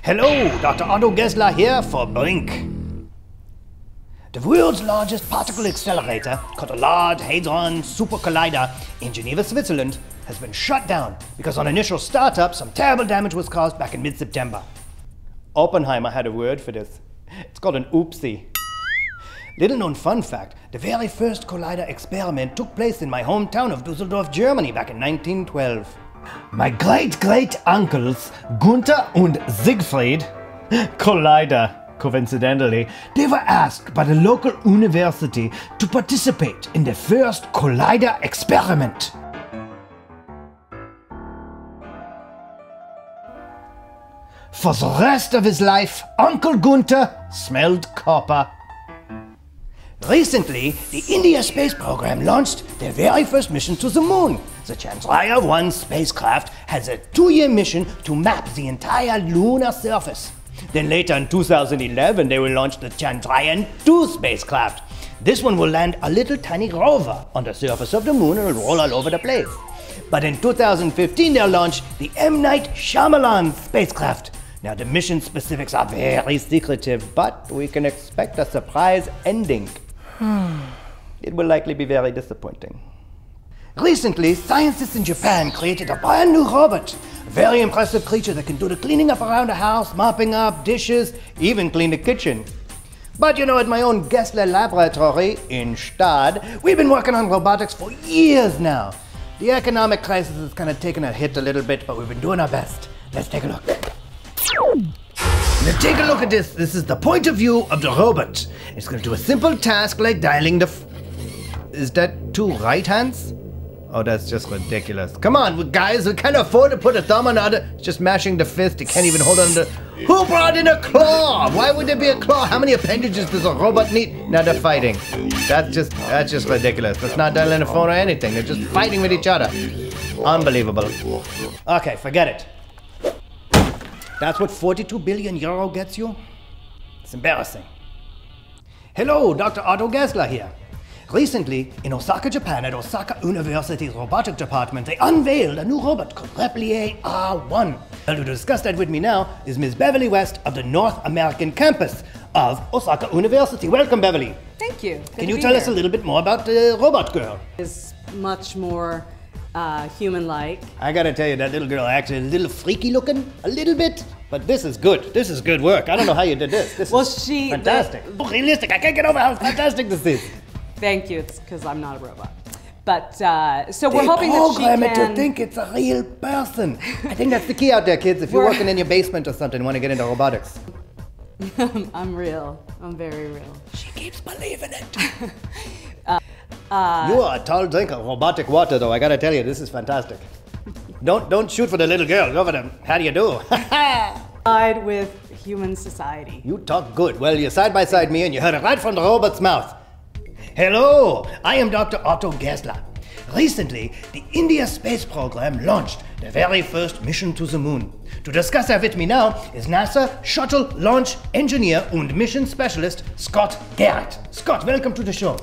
Hello, Dr. Otto Gessler here for Blink. The world's largest particle accelerator, called the Large Hadron Super Collider in Geneva, Switzerland, has been shut down because on initial startup, some terrible damage was caused back in mid-September. Oppenheimer had a word for this. It's called an oopsie. Little known fun fact, the very first collider experiment took place in my hometown of Düsseldorf, Germany back in 1912. My great-great-uncles Gunther and Siegfried, collider, coincidentally, they were asked by the local university to participate in the first collider experiment. For the rest of his life, Uncle Gunther smelled copper. Recently, the India space program launched their very first mission to the moon. The Chandrayaan-1 spacecraft has a 2-year mission to map the entire lunar surface. Then later in 2011, they will launch the Chandrayaan-2 spacecraft. This one will land a little tiny rover on the surface of the moon and will roll all over the place. But in 2015, they'll launch the M. Night Shyamalan spacecraft. Now the mission specifics are very secretive, but we can expect a surprise ending. It will likely be very disappointing. Recently, scientists in Japan created a brand new robot. A very impressive creature that can do the cleaning up around the house, mopping up, dishes, even clean the kitchen. But you know, at my own Gessler laboratory in Stad, we've been working on robotics for years now. The economic crisis has kind of taken a hit a little bit, but we've been doing our best. Let's take a look. Now take a look at this. This is the point of view of the robot. It's going to do a simple task like dialing the Is that 2 right hands? Oh, that's just ridiculous. Come on, guys, we can't afford to put a thumb on the other. It's just mashing the fist. You can't even hold on to... Who brought in a claw? Why would there be a claw? How many appendages does a robot need? Now they're fighting. That's just ridiculous. That's not dialing a phone or anything. They're just fighting with each other. Unbelievable. Okay, forget it. That's what 42 billion euro gets you? It's embarrassing. Hello, Dr. Otto Gessler here. Recently, in Osaka, Japan, at Osaka University's robotic department, they unveiled a new robot called Replier R1. Well, to discuss that with me now is Ms. Beverly West of the North American campus of Osaka University. Welcome, Beverly. Thank you. Can you tell us a little bit more about the robot girl? Is much more human-like. I gotta tell you, that little girl actually a little freaky looking, a little bit, but this is good. This is good work. I don't know how you did this. This is fantastic. Realistic. I can't get over how fantastic this is. Thank you. It's because I'm not a robot. But so we're hoping that she can... They program it to think it's a real person. I think that's the key out there, kids. If you're working in your basement or something and want to get into robotics. I'm real. I'm very real. She keeps believing it. You are a tall drink of robotic water, though. I gotta tell you, this is fantastic. Don't shoot for the little girl. Go for them. How do you do? Side with human society. You talk good. Well, you're side by side me, and you heard it right from the robot's mouth. Hello, I am Dr. Otto Gessler. Recently, the India space program launched the very first mission to the moon. To discuss that with me now is NASA shuttle launch engineer and mission specialist Scott Garrett. Scott, welcome to the show.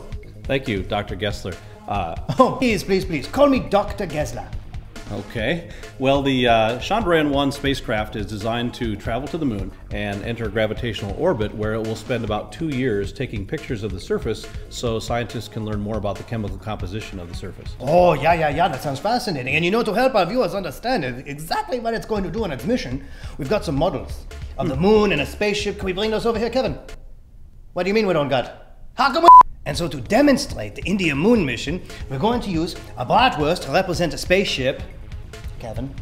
Thank you, Dr. Gessler. Oh, please, call me Dr. Gessler. Okay. Well, the Chandrayaan-1 spacecraft is designed to travel to the moon and enter a gravitational orbit where it will spend about 2 years taking pictures of the surface so scientists can learn more about the chemical composition of the surface. Oh, yeah, that sounds fascinating. And you know, to help our viewers understand exactly what it's going to do on its mission, we've got some models of the moon and a spaceship. Can we bring those over here, Kevin? What do you mean we don't got? How come we... And so to demonstrate the India moon mission, we're going to use a bratwurst to represent a spaceship, Kevin,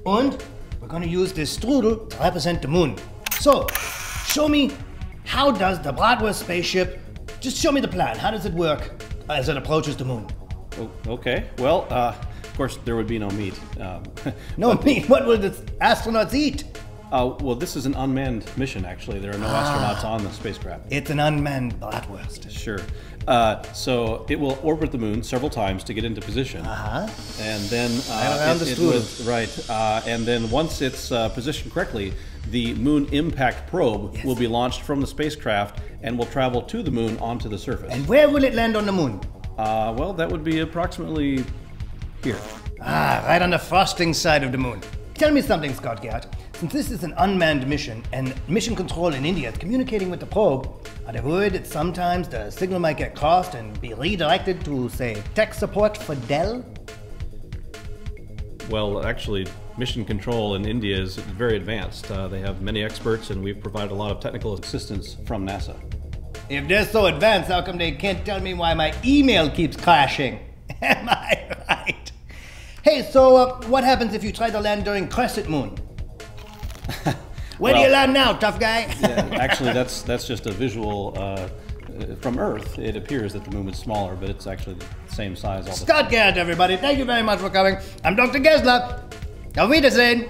and we're going to use this strudel to represent the moon. So, show me, how does the bratwurst spaceship, just show me the plan. How does it work as it approaches the moon? Okay, well, of course, there would be no meat. No meat? What will the astronauts eat? Well, this is an unmanned mission, actually. There are no astronauts on the spacecraft. It's an unmanned bratwurst. Sure. So it will orbit the moon several times to get into position. And then and then once it's positioned correctly, the Moon Impact Probe will be launched from the spacecraft and will travel to the moon onto the surface. And where will it land on the moon? Well, that would be approximately here. Right on the frosting side of the moon. Tell me something, Scott Garrett. Since this is an unmanned mission and mission control in India is communicating with the probe, are they worried that sometimes the signal might get crossed and be redirected to, say, tech support for Dell? Well, actually, mission control in India is very advanced. They have many experts, and we've provided a lot of technical assistance from NASA. If they're so advanced, how come they can't tell me why my email keeps crashing? Am I right? Hey, so what happens if you try to land during crescent moon? Where do you land now, tough guy? Yeah, actually, that's just a visual. From Earth, it appears that the moon is smaller, but it's actually the same size all the time. Scott Garrett, everybody. Thank you very much for coming. I'm Dr. Gessler. Auf Wiedersehen.